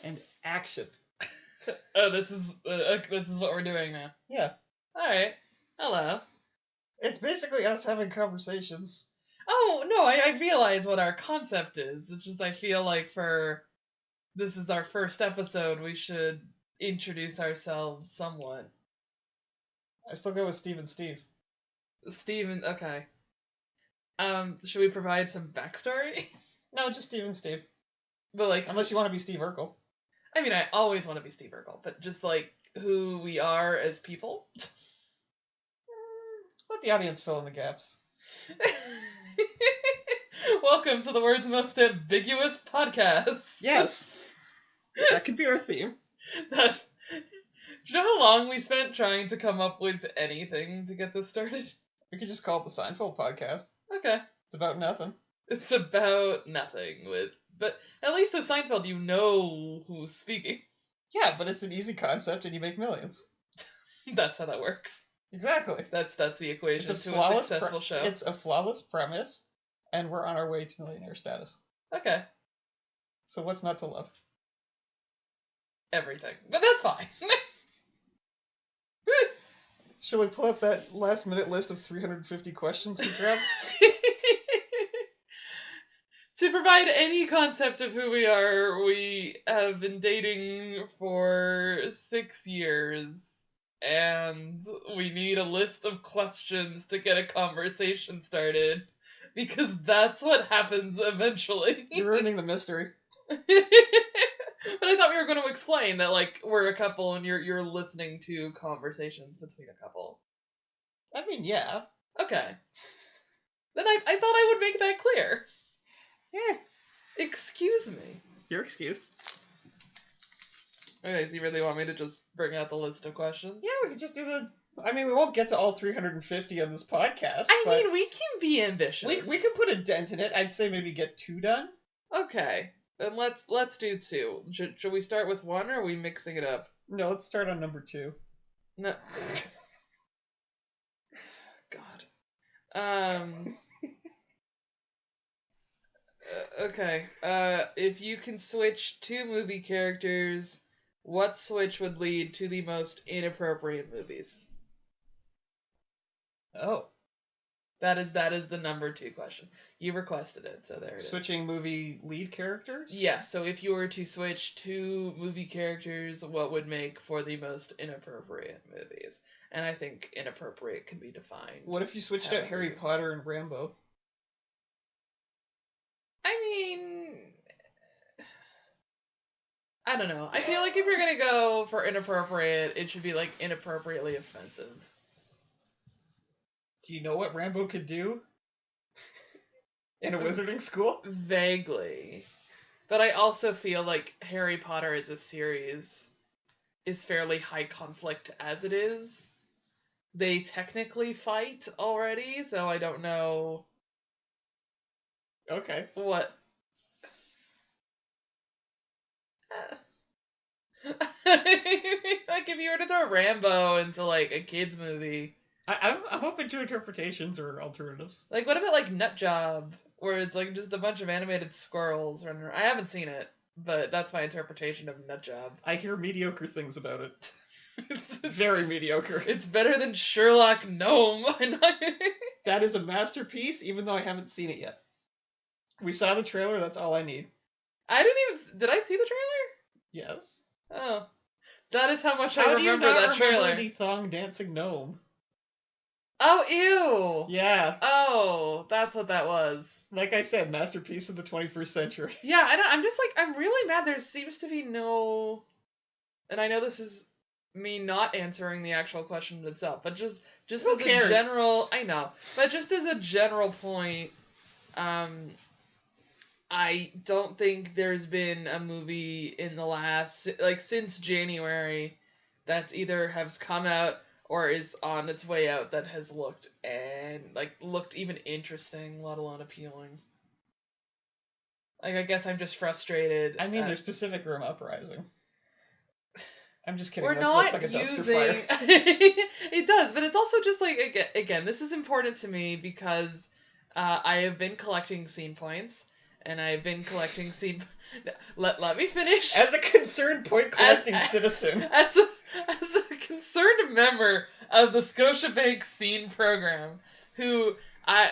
And action. Oh, this is what we're doing now. Yeah. Alright. Hello. It's basically us having conversations. Oh, no, I realize what our concept is. It's just I feel like this is our first episode, we should introduce ourselves somewhat. I still go with Steve and Steve. Steven, okay. Should we provide some backstory? No, just Steve and Steve. But like, Unless you want to be Steve Urkel. I mean, I always want to be Steve Urkel, but just like who we are as people. Let the audience fill in the gaps. Welcome to the world's most ambiguous podcast. Yes. That could be our theme. Do you know how long we spent trying to come up with anything to get this started? We could just call it the Seinfeld podcast. Okay. It's about nothing. It's about nothing but at least with Seinfeld you know who's speaking. Yeah, but it's an easy concept and you make millions. That's how that works. Exactly. That's the equation It's to a successful show. It's a flawless premise, and we're on our way to millionaire status. Okay. So what's not to love? Everything. But that's fine. Shall we pull up that last minute list of 350 questions we grabbed? To provide any concept of who we are, we have been dating for 6 years, and we need a list of questions to get a conversation started, because that's what happens eventually. You're ruining the mystery. But I thought we were going to explain that, like, we're a couple and you're listening to conversations between a couple. I mean, yeah. Okay. Then I thought I would make that clear. Yeah. Excuse me. You're excused. Okay, so you really want me to just bring out the list of questions? Yeah, we could just do the... I mean, we won't get to all 350 on this podcast. I mean, we can be ambitious. We can put a dent in it. I'd say maybe get 2 done. Okay, then let's do 2. Should we start with 1, or are we mixing it up? No, let's start on number 2. No. God. Okay. If you can switch 2 movie characters, what switch would lead to the most inappropriate movies? Oh. That is the number 2 question. You requested it, so there it is. Switching movie lead characters? Yeah, so if you were to switch 2 movie characters, what would make for the most inappropriate movies? And I think inappropriate can be defined. What if you switched out Harry Potter and Rambo? I mean, I don't know. I feel like if you're gonna go for inappropriate, it should be like inappropriately offensive. Do you know what Rambo could do? In a wizarding school? Vaguely. But I also feel like Harry Potter as a series is fairly high conflict as it is. They technically fight already, so I don't know. Okay. What? Like, if you were to throw Rambo into, like, a kid's movie... I'm open to interpretations or alternatives. Like, what about, like, Nut Job? Where it's, like, just a bunch of animated squirrels running around. I haven't seen it, but that's my interpretation of Nut Job. I hear mediocre things about it. It's very mediocre. It's better than Sherlock Gnome. That is a masterpiece, even though I haven't seen it yet. We saw the trailer, that's all I need. Did I see the trailer? Yes. Oh. That is how much How I remember do you not that trailer. remember the thong dancing gnome? Oh, ew! Yeah. Oh, that's what that was. Like I said, masterpiece of the 21st century. Yeah, I'm just like, I'm really mad there seems to be no... And I know this is me not answering the actual question itself, but just Who as cares? a general... I know. But just as a general point, I don't think there's been a movie in the last, like, since January that's either has come out or is on its way out that has looked even interesting, let alone appealing. Like, I guess I'm just frustrated. I mean, there's Pacific Rim Uprising. I'm just kidding. We're that not looks like a dumpster using... fire. It does, but it's also just like, again, this is important to me because I have been collecting scene points, and I've been collecting scene. Let me finish. As a concerned point collecting citizen. As a concerned member of the Scotiabank Scene Program, who I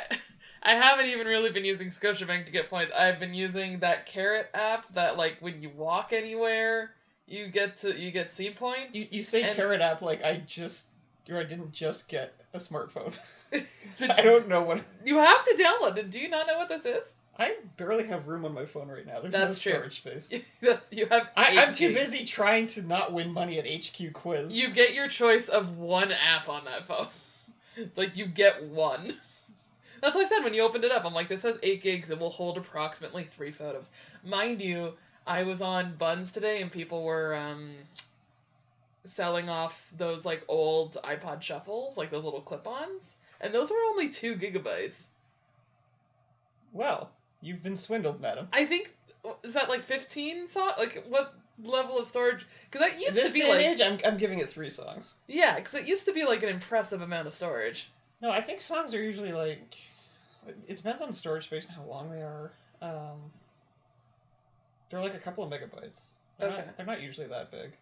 haven't even really been using Scotiabank to get points. I've been using that Carrot app that, like, when you walk anywhere, you get scene points. You say Carrot app like I didn't just get a smartphone. I don't know what... You have to download it. Do you not know what this is? I barely have room on my phone right now. There's That's no storage space. You have I'm too gigs. busy trying to not win money at HQ Quiz. You get your choice of one app on that phone. Like, you get one. That's what I said when you opened it up. I'm like, this has 8 gigs. It will hold approximately 3 photos. Mind you, I was on Buns today and people were selling off those, like, old iPod shuffles, like those little clip-ons. And those were only 2 gigabytes. Well, you've been swindled, madam. I think, is that like 15 songs? Like, what level of storage? Because that used this to be day like... and age, I'm giving it 3 songs. Yeah, because it used to be like an impressive amount of storage. No, I think songs are usually like... It depends on the storage space and how long they are. They're like a couple of megabytes. They're not usually that big.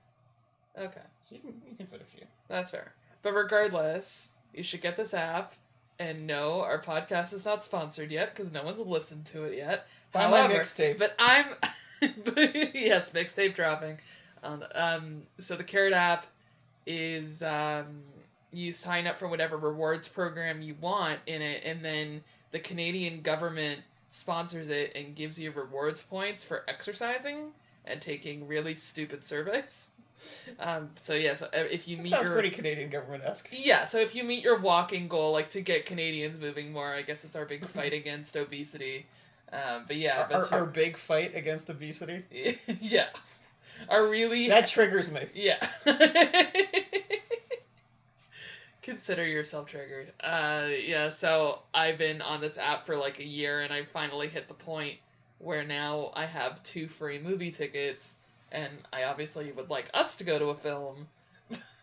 Okay. So you can fit a few. That's fair. But regardless, you should get this app. And no, our podcast is not sponsored yet because no one's listened to it yet. Buy my mixtape. But I'm... yes, mixtape dropping. So the Carrot app is... you sign up for whatever rewards program you want in it, and then the Canadian government sponsors it and gives you rewards points for exercising and taking really stupid surveys. So if you meet sounds pretty Canadian government-esque. Yeah, so if you meet your walking goal, like to get Canadians moving more, I guess it's our big fight against obesity. But yeah, our big fight against obesity. Yeah, that triggers me. Yeah. Consider yourself triggered. So I've been on this app for like a year, and I finally hit the point where now I have 2 free movie tickets, and I obviously would like us to go to a film.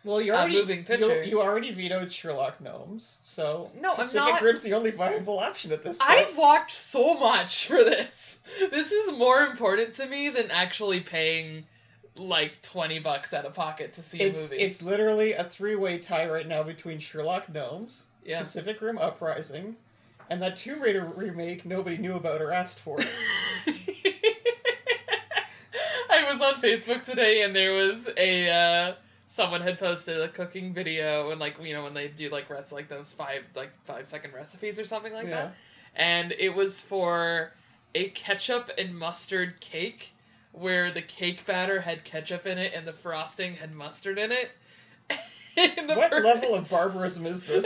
Well, you already vetoed Sherlock Gnomes, so no, Pacific Rim's the only viable option at this point. I've walked so much for this. This is more important to me than actually paying like $20 out of pocket to see a movie. It's literally a 3-way tie right now between Sherlock Gnomes, yeah. Pacific Rim Uprising, and that Tomb Raider remake nobody knew about or asked for. I was on Facebook today and there was someone had posted a cooking video, and like, you know, when they do like those 5-second recipes or something like that. And it was for a ketchup and mustard cake where the cake batter had ketchup in it and the frosting had mustard in it. What level of barbarism is this?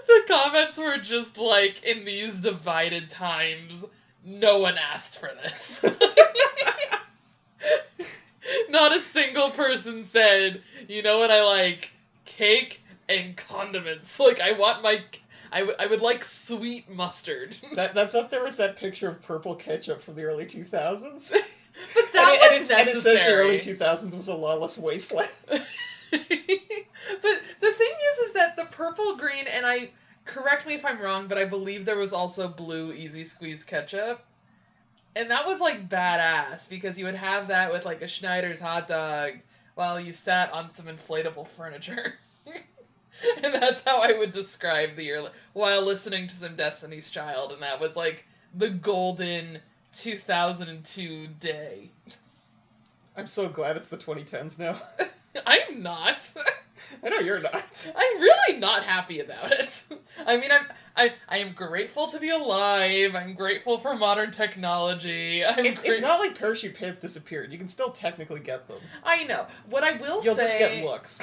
The comments were just like, in these divided times, no one asked for this. Not a single person said, you know what I like? Cake and condiments. Like, I would like sweet mustard. That's up there with that picture of purple ketchup from the early 2000s. But that was necessary. And it says the early 2000s was a lawless wasteland. But the thing is that the purple green, and correct me if I'm wrong, but I believe there was also blue easy squeeze ketchup. And that was like badass because you would have that with like a Schneider's hot dog while you sat on some inflatable furniture. And that's how I would describe the year while listening to some Destiny's Child, and that was like the golden 2002 day. I'm so glad it's the 2010s now. I'm not. I know you're not. I'm really not happy about it. I mean, I am grateful to be alive. I'm grateful for modern technology. It's not like parachute pants disappeared. You can still technically get them. I know. What I will You'll say... just get looks.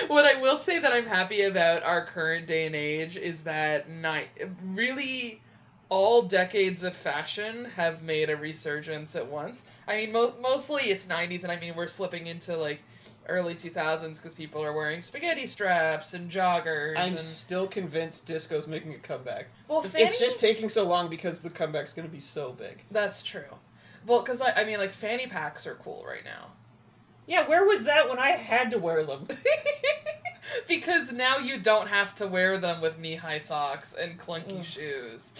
What I will say that I'm happy about our current day and age is that really all decades of fashion have made a resurgence at once. I mean, mostly it's 90s, and I mean, we're slipping into, like, early 2000s because people are wearing spaghetti straps and joggers. I'm still convinced disco's making a comeback. Well, it's just taking so long because the comeback's going to be so big. That's true. Well, because, I mean, like, fanny packs are cool right now. Yeah, where was that when I had to wear them? Because now you don't have to wear them with knee-high socks and clunky shoes.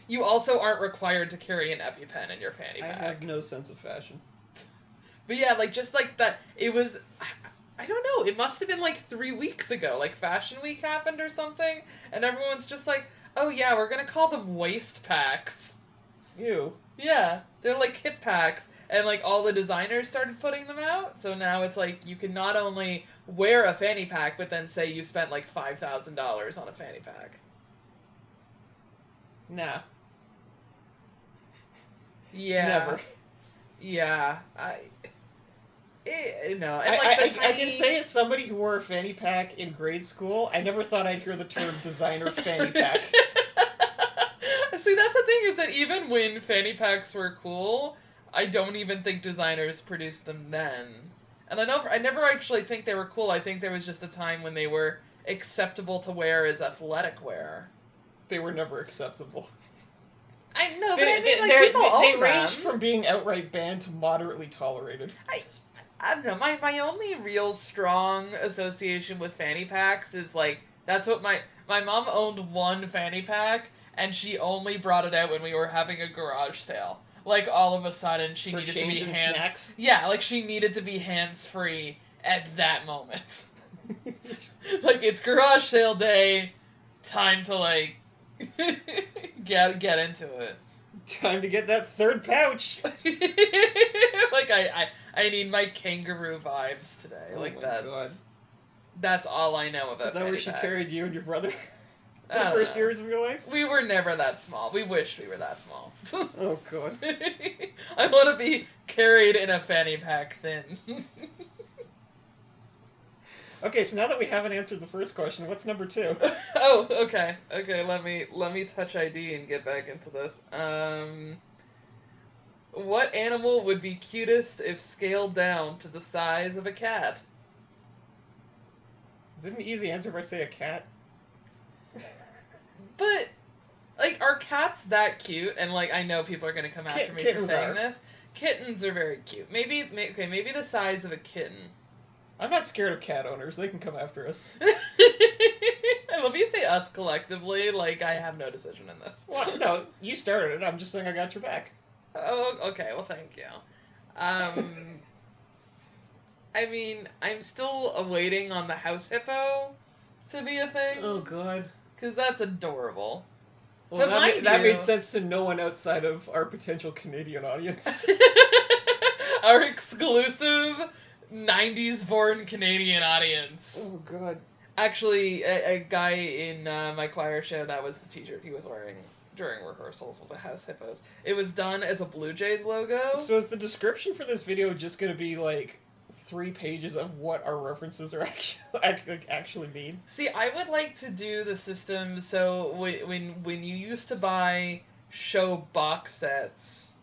You also aren't required to carry an EpiPen in your fanny pack. I have no sense of fashion. But yeah, like, just like that, it was, I don't know, it must have been like 3 weeks ago, like Fashion Week happened or something, and everyone's just like, oh yeah, we're gonna call them waist packs. Ew. Yeah, they're like hip packs, and like all the designers started putting them out, so now it's like you can not only wear a fanny pack, but then say you spent like $5,000 on a fanny pack. Nah. Yeah. Never. Yeah. No. And I can say as somebody who wore a fanny pack in grade school, I never thought I'd hear the term designer fanny pack. See, that's the thing, is that even when fanny packs were cool, I don't even think designers produced them then. And I never actually think they were cool. I think there was just a time when they were acceptable to wear as athletic wear. They were never acceptable. I know, but people own they them. ranged from being outright banned to moderately tolerated. I don't know. My only real strong association with fanny packs is like, that's what my mom owned one fanny pack, and she only brought it out when we were having a garage sale. Like, all of a sudden, she needed to be snacks? Yeah, like, she needed to be hands-free at that moment. Like, it's garage sale day, time to, like, get into it. Time to get that third pouch. Like, I need my kangaroo vibes today. Oh like, my God. That's all I know about Is that where she packs. carried you and your brother? I The don't first know. years of your life? We were never that small. We wished we were that small. Oh, God. I want to be carried in a fanny pack thin. Okay, so now that we haven't answered the first question, what's number 2? Oh, okay. Okay, let me touch ID and get back into this. What animal would be cutest if scaled down to the size of a cat? Is it an easy answer if I say a cat? But, like, are cats that cute? And, like, I know people are going to come after me for saying this. Kittens are very cute. Maybe the size of a kitten. I'm not scared of cat owners. They can come after us. I love you say us collectively, like, I have no decision in this. Well, no, you started it. I'm just saying I got your back. Oh, okay, well, thank you. I mean, I'm still awaiting on the house hippo to be a thing. Oh, God. Because that's adorable. Well, But that made sense to no one outside of our potential Canadian audience. Our exclusive 90s-born Canadian audience. Oh, God. Actually, a guy in my choir show, that was the t-shirt he was wearing during rehearsals, was a House Hippos. It was done as a Blue Jays logo. So is the description for this video just going to be, like, 3 pages of what our references are actually mean? See, I would like to do the system so when you used to buy show box sets,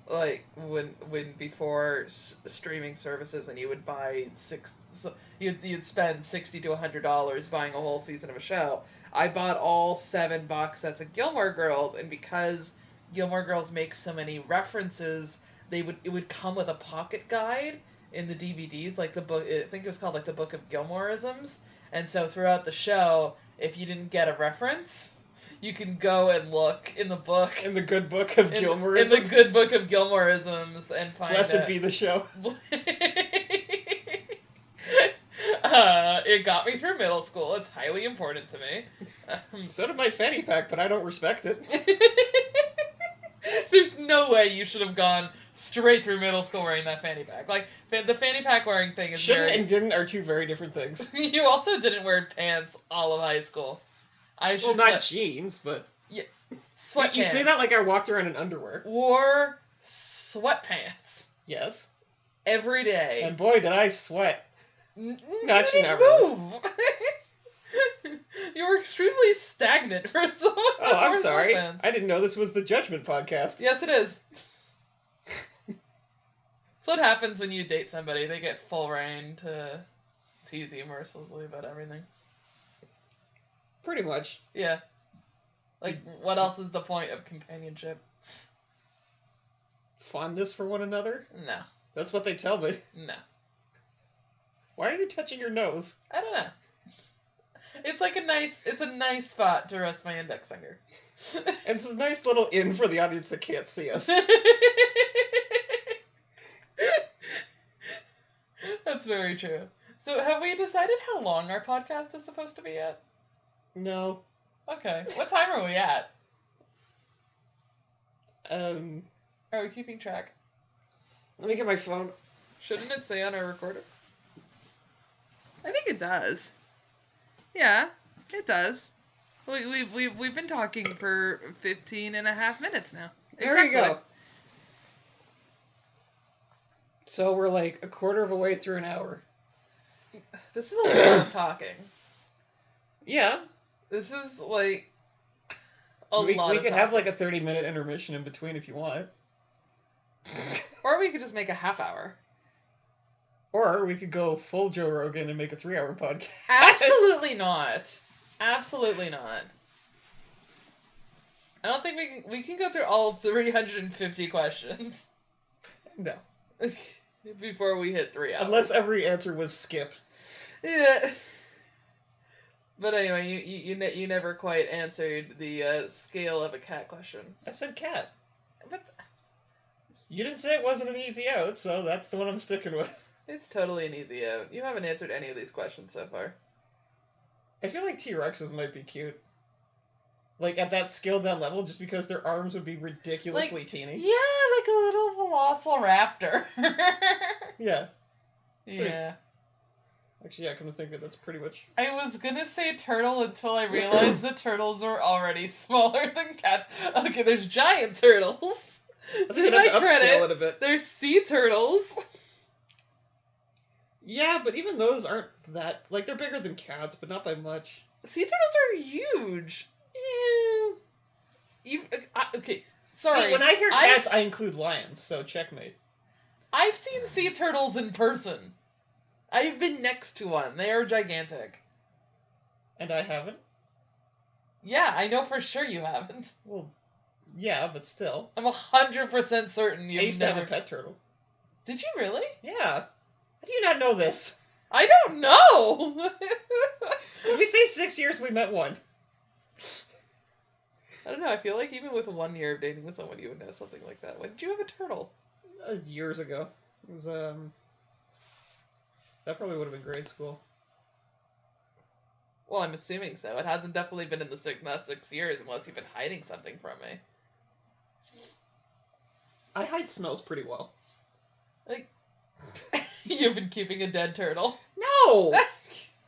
like when before streaming services, and you would buy you'd spend $60 to $100 buying a whole season of a show. I bought all 7 box sets of Gilmore Girls, and because Gilmore Girls makes so many references, it would come with a pocket guide in the DVDs, like the book, I think it was called like the Book of Gilmoreisms. And so throughout the show, if you didn't get a reference, you can go and look in the book. In the good book of Gilmoreisms? In the good book of Gilmoreisms and find Blessed be the show. It got me through middle school. It's highly important to me. So did my fanny pack, but I don't respect it. There's no way you should have gone straight through middle school wearing that fanny pack. Like, the fanny pack wearing thing is Shouldn't and didn't are 2 very different things. You also didn't wear pants all of high school. Well, not jeans, but... Yeah, sweatpants. You say that like I walked around in underwear. Wore sweatpants. Yes. Every day. And boy, did I sweat. Actually, not move. You were extremely stagnant for someone. Oh, I'm sorry. I didn't know this was the Judgment Podcast. Yes, it is. That's what happens when you date somebody. They get full reign to tease you mercilessly about everything. Pretty much. Yeah. Like, what else is the point of companionship? Fondness for one another? No. That's what they tell me. No. Why are you touching your nose? I don't know. It's a nice spot to rest my index finger. It's a nice little in for the audience that can't see us. That's very true. So have we decided how long our podcast is supposed to be at? No. Okay. What time are we at? Are we keeping track? Let me get my phone. Shouldn't it say on our recorder? I think it does. Yeah, it does. We've been talking for 15 and a half minutes now. There you go. So we're like a quarter of a way through an hour. This is a lot of talking. Yeah. This is like we could have like a 30-minute intermission in between if you want. Or we could just make a half hour. Or we could go full Joe Rogan and make a 3-hour podcast. Absolutely not. Absolutely not. I don't think we can go through all 350 questions. No. Before we hit 3 hours. Unless every answer was skip. Yeah. But anyway, you never quite answered the scale of a cat question. I said cat. But you didn't say it wasn't an easy out, so that's the one I'm sticking with. It's totally an easy out. You haven't answered any of these questions so far. I feel like T-Rexes might be cute. Like, at that scaled down level, just because their arms would be ridiculously teeny. Yeah, like a little velociraptor. Yeah. Yeah. Actually, yeah, come to think of it, that's pretty much... I was gonna say turtle until I realized the turtles are already smaller than cats. Okay, there's giant turtles. Let's have to upscale it a bit. There's sea turtles. Yeah, but even those aren't that... Like, they're bigger than cats, but not by much. Sea turtles are huge. Okay, sorry. See, when I hear cats, I include lions, so checkmate. I've seen sea turtles in person. I've been next to one. They are gigantic. And I haven't? Yeah, I know for sure you haven't. Well, yeah, but still. I'm 100% certain you've I used to have a pet turtle. Did you really? Yeah. How do you not know this? I don't know! Did we say 6 years we met one? I don't know, I feel like even with 1 year of dating with someone, you would know something like that. When did you have a turtle? Years ago. It was, that probably would have been grade school. Well, I'm assuming so. It hasn't definitely been in the last 6 years unless you've been hiding something from me. I hide smells pretty well. Like, you've been keeping a dead turtle? No!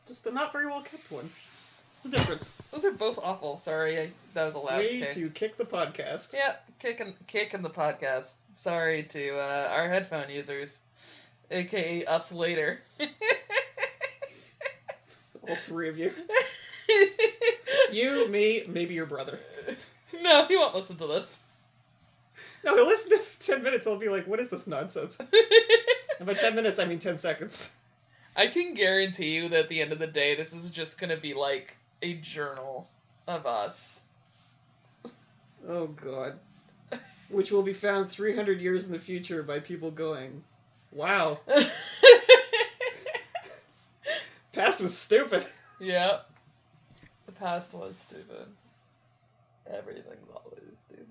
Just a not very well kept one. What's the difference? Those are both awful. Sorry, that was a loud Way kick. to kick the podcast. Yeah, kicking the podcast. Sorry to our headphone users, aka us later. All three of you. You, me, maybe your brother. No, he won't listen to this. No, he'll listen to 10 minutes, he'll be like, what is this nonsense? And by 10 minutes, I mean 10 seconds. I can guarantee you that at the end of the day, this is just gonna be like a journal of us. Oh, God. Which will be found 300 years in the future by people going, wow. Past was stupid. Yeah. The past was stupid. Everything's always stupid.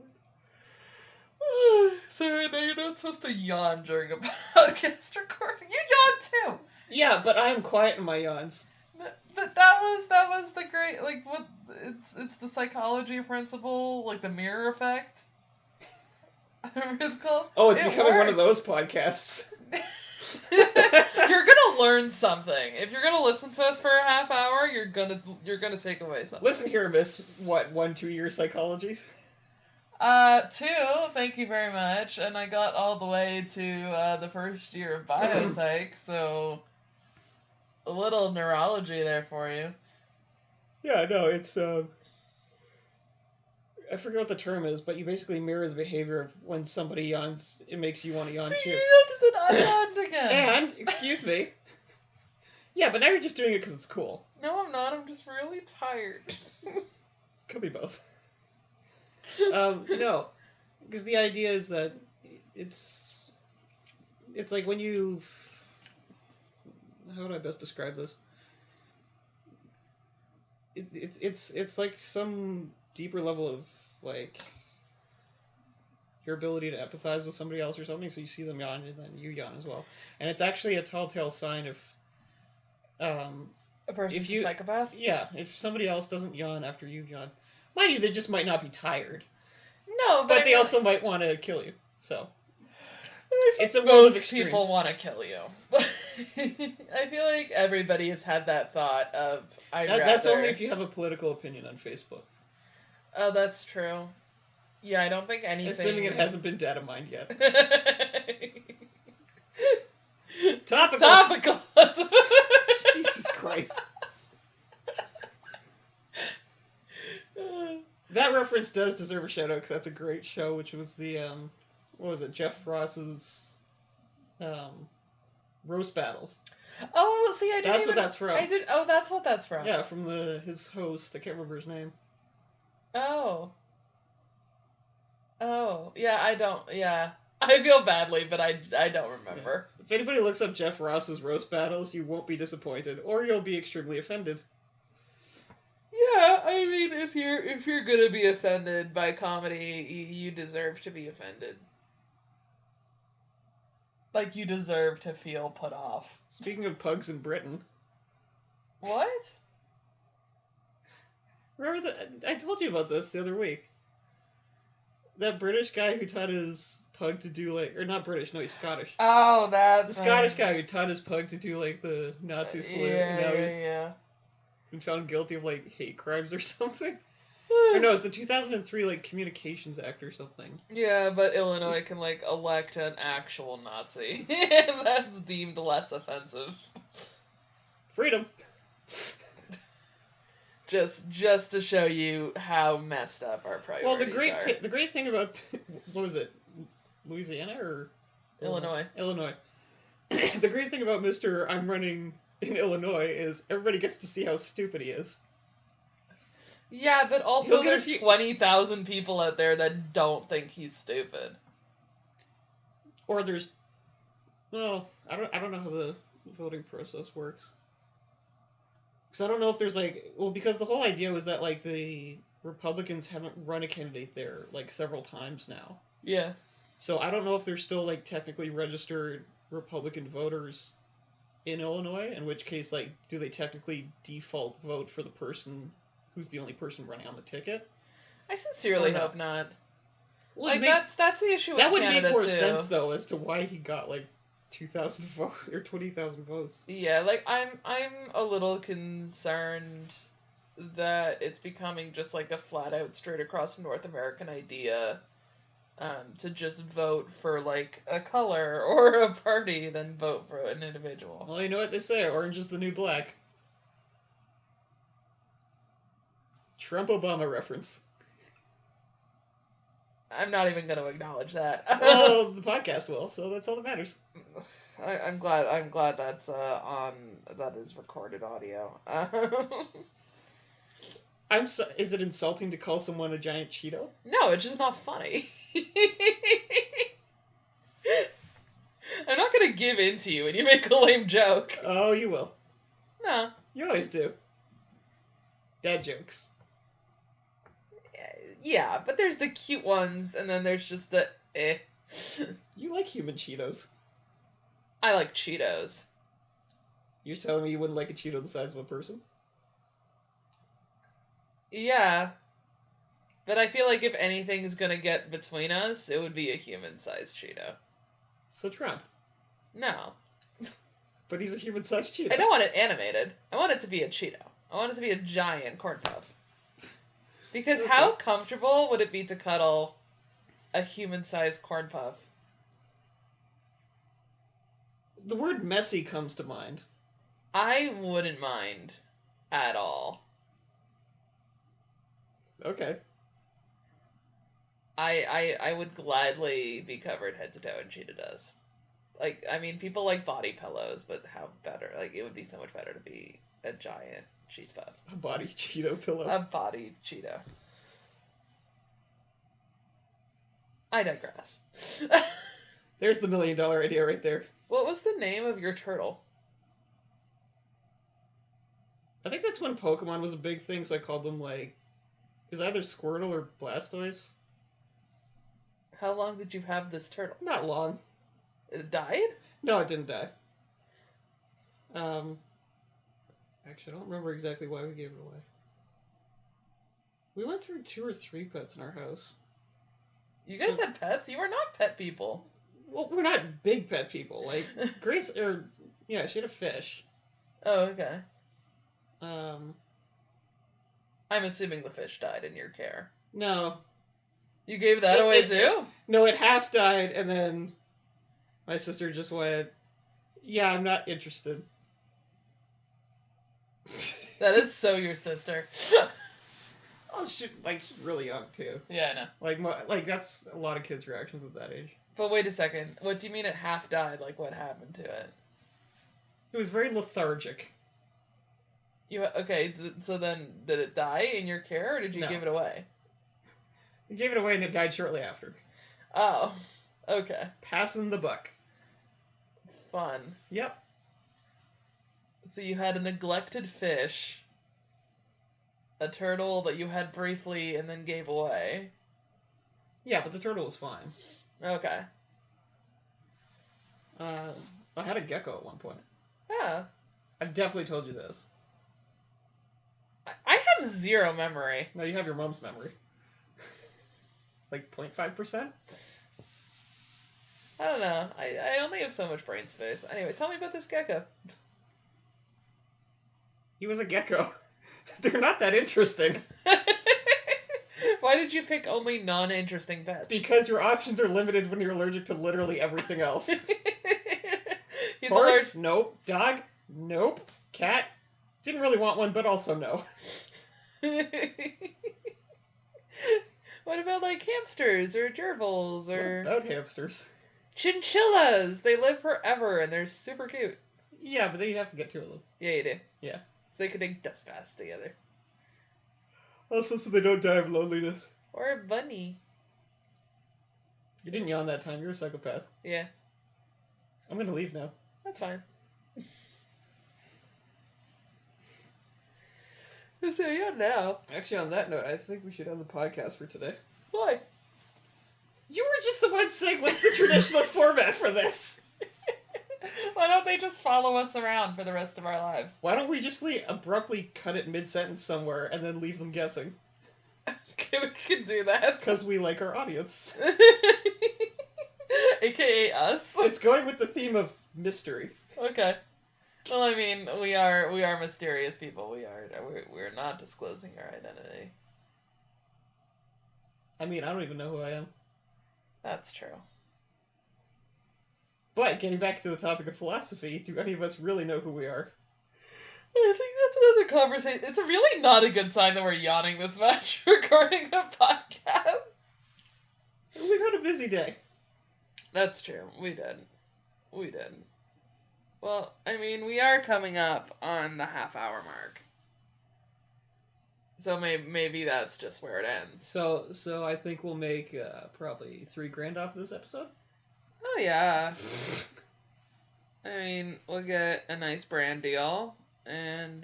Sorry, no, you're not supposed to yawn during a podcast recording. You yawn too! Yeah, but I am quiet in my yawns. But that was the great, like, what, it's the psychology principle, like the mirror effect. Whatever it's called. Oh, it's becoming one of those podcasts. You're gonna learn something. If you're gonna listen to us for a half hour, you're gonna take away something. Listen here, miss, 1-2 year psychologies? 2, thank you very much. And I got all the way to the first year of biopsych, so a little neurology there for you. Yeah, no, it's, I forget what the term is, but you basically mirror the behavior of when somebody yawns, it makes you want to yawn too. See, I yawned again. And, excuse me. Yeah, but now you're just doing it because it's cool. No, I'm not. I'm just really tired. Could be both. No, because the idea is that it's like when you, how would I best describe this? It's like some deeper level of like your ability to empathize with somebody else or something. So you see them yawn and then you yawn as well, and it's actually a telltale sign if A person's if you a psychopath? yeah, if somebody else doesn't yawn after you yawn, mind you, they just might not be tired, No, but I they mean, also might want to kill you. So I think it's a world of most extremes. people want to kill you. I feel like everybody has had that thought of, That's only if you have a political opinion on Facebook. Oh, that's true. Yeah, I don't think anything... Assuming it hasn't been data mined yet. Topical! Topical! Jesus Christ. That reference does deserve a shout out because that's a great show, which was the, what was it, Jeff Ross's, roast battles. Oh, see, I didn't That's what that's from. Oh, that's what that's from. Yeah, from his host. I can't remember his name. Oh. Oh, yeah, I don't, yeah. I feel badly, but I don't remember. Yeah. If anybody looks up Jeff Ross's roast battles, you won't be disappointed, or you'll be extremely offended. Yeah, I mean, if you're gonna be offended by comedy, you deserve to be offended. Like, you deserve to feel put off. Speaking of pugs in Britain. What? Remember that? I told you about this the other week. That British guy who taught his pug to do, like... Or not British, no, he's Scottish. Oh, that... The Scottish guy who taught his pug to do, like, the Nazi salute. Yeah, and now he's been found guilty of, like, hate crimes or something. Or no, it's the 2003, like, Communications Act or something. Yeah, but Illinois can, like, elect an actual Nazi. That's deemed less offensive. Freedom. Just to show you how messed up our priorities Well, are. the great thing about... What was it? Louisiana or... Illinois. Illinois. The great thing about Mr. I'm running in Illinois is everybody gets to see how stupid he is. Yeah, but also He'll get there's 20,000 people out there that don't think he's stupid. Or there's... Well, I don't know how the voting process works. Because I don't know if there's, like... Well, because the whole idea was that, like, the Republicans haven't run a candidate there, like, several times now. Yeah. So I don't know if there's still, like, technically registered Republican voters in Illinois, in which case, like, do they technically default vote for the person who's the only person running on the ticket? I sincerely Or not? hope not. Well, Like, that's the issue with that would Canada, make more too. sense, though, as to why he got, like, 2,000 votes, or 20,000 votes. Yeah, like, I'm a little concerned that it's becoming just, like, a flat-out, straight-across North American idea to just vote for, like, a color or a party than vote for an individual. Well, you know what they say, orange is the new black. Trump-Obama reference. I'm not even going to acknowledge that. Well, the podcast will, so that's all that matters. I'm glad that's that is recorded audio. Is it insulting to call someone a giant Cheeto? No, it's just not funny. I'm not gonna give in to you when you make a lame joke. Oh, you will. No. You always do. Dad jokes. Yeah, but there's the cute ones, and then there's just the eh. You like human Cheetos. I like Cheetos. You're telling me you wouldn't like a Cheeto the size of a person? Yeah. But I feel like if anything's gonna get between us, it would be a human-sized Cheeto. So Trump. No. But he's a human-sized Cheeto. I don't want it animated. I want it to be a Cheeto. I want it to be a giant corn puff. Because Okay. how comfortable would it be to cuddle a human-sized corn puff? The word messy comes to mind. I wouldn't mind at all. Okay. I would gladly be covered head to toe in Cheeto dust. Like, I mean, people like body pillows, but how better? Like, it would be so much better to be a giant cheese puff. A body Cheeto pillow. A body Cheeto. I digress. There's the $1 million idea right there. What was the name of your turtle? I think that's when Pokemon was a big thing, so I called them, like, it was either Squirtle or Blastoise. How long did you have this turtle? Not long. It died? No, it didn't die. Actually, I don't remember exactly why we gave it away. We went through 2 or 3 pets in our house. You guys had pets? You were not pet people. Well, we're not big pet people. Like, Grace, yeah, she had a fish. Oh, okay. Um, I'm assuming the fish died in your care. no. You gave that away too? No, it half died, and then my sister just went, yeah, I'm not interested. That is so your sister. Oh, she's really young, too. Yeah, I know. Like, that's a lot of kids' reactions at that age. But wait a second. What do you mean it half died? Like, what happened to it? It was very lethargic. Okay, so then, did it die in your care, or did you No. give it away? We gave it away, and it died shortly after. Oh, okay. Passing the buck. Fun. Yep. So you had a neglected fish, a turtle that you had briefly and then gave away. Yeah, but the turtle was fine. Okay. I had a gecko at one point. Yeah. I've definitely told you this. I have zero memory. No, you have your mom's memory. Like 0.5%? I don't know. I only have so much brain space. Anyway, tell me about this gecko. He was a gecko. They're not that interesting. Why did you pick only non-interesting pets? Because your options are limited when you're allergic to literally everything else. He's Horse? Nope. Dog? Nope. Cat? Didn't really want one, but also no. What about, like, hamsters or gerbils or... What about hamsters? Chinchillas! They live forever and they're super cute. Yeah, but then you'd have to get 2 of them. Yeah, you do. Yeah. So they could take dust baths together. Also, so they don't die of loneliness. Or a bunny. You didn't yawn that time. You're a psychopath. Yeah. I'm gonna leave now. That's fine. So yeah, now. Actually, on that note, I think we should end the podcast for today. Why? You were just the one saying, what's the traditional format for this? Why don't they just follow us around for the rest of our lives? Why don't we just abruptly cut it mid-sentence somewhere and then leave them guessing? We can do that. Because we like our audience. AKA us. It's going with the theme of mystery. Okay. Well, I mean, we are mysterious people. We're not disclosing our identity. I mean, I don't even know who I am. That's true. But, getting back to the topic of philosophy, do any of us really know who we are? I think that's another conversation. It's really not a good sign that we're yawning this much recording a podcast. We've had a busy day. That's true. We did. Well, I mean, we are coming up on the half-hour mark. So maybe that's just where it ends. So I think we'll make probably $3,000 off of this episode. Oh yeah. I mean, we'll get a nice brand deal, and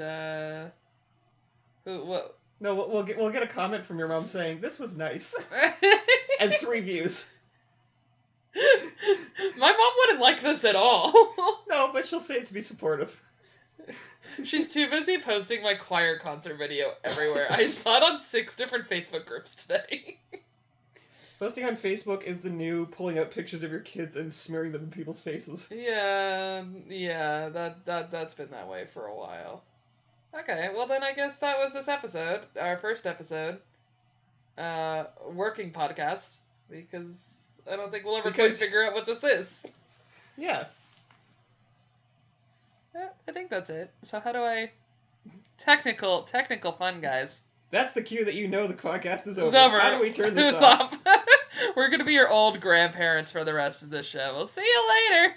what? No, we'll get a comment from your mom saying this was nice, and 3 views. My mom wouldn't like this at all. No, but she'll say it to be supportive. She's too busy posting my choir concert video everywhere. I saw it on 6 different Facebook groups today. Posting on Facebook is the new pulling out pictures of your kids and smearing them in people's faces. Yeah, that's been that way for a while. Okay, well then I guess that was this episode, our first episode. Working podcast, because I don't think we'll ever quite figure out what this is. Yeah. I think that's it. So how do I... Technical fun, guys. That's the cue that you know the podcast is over. It's over. How do we turn this off? We're going to be your old grandparents for the rest of the show. We'll see you later.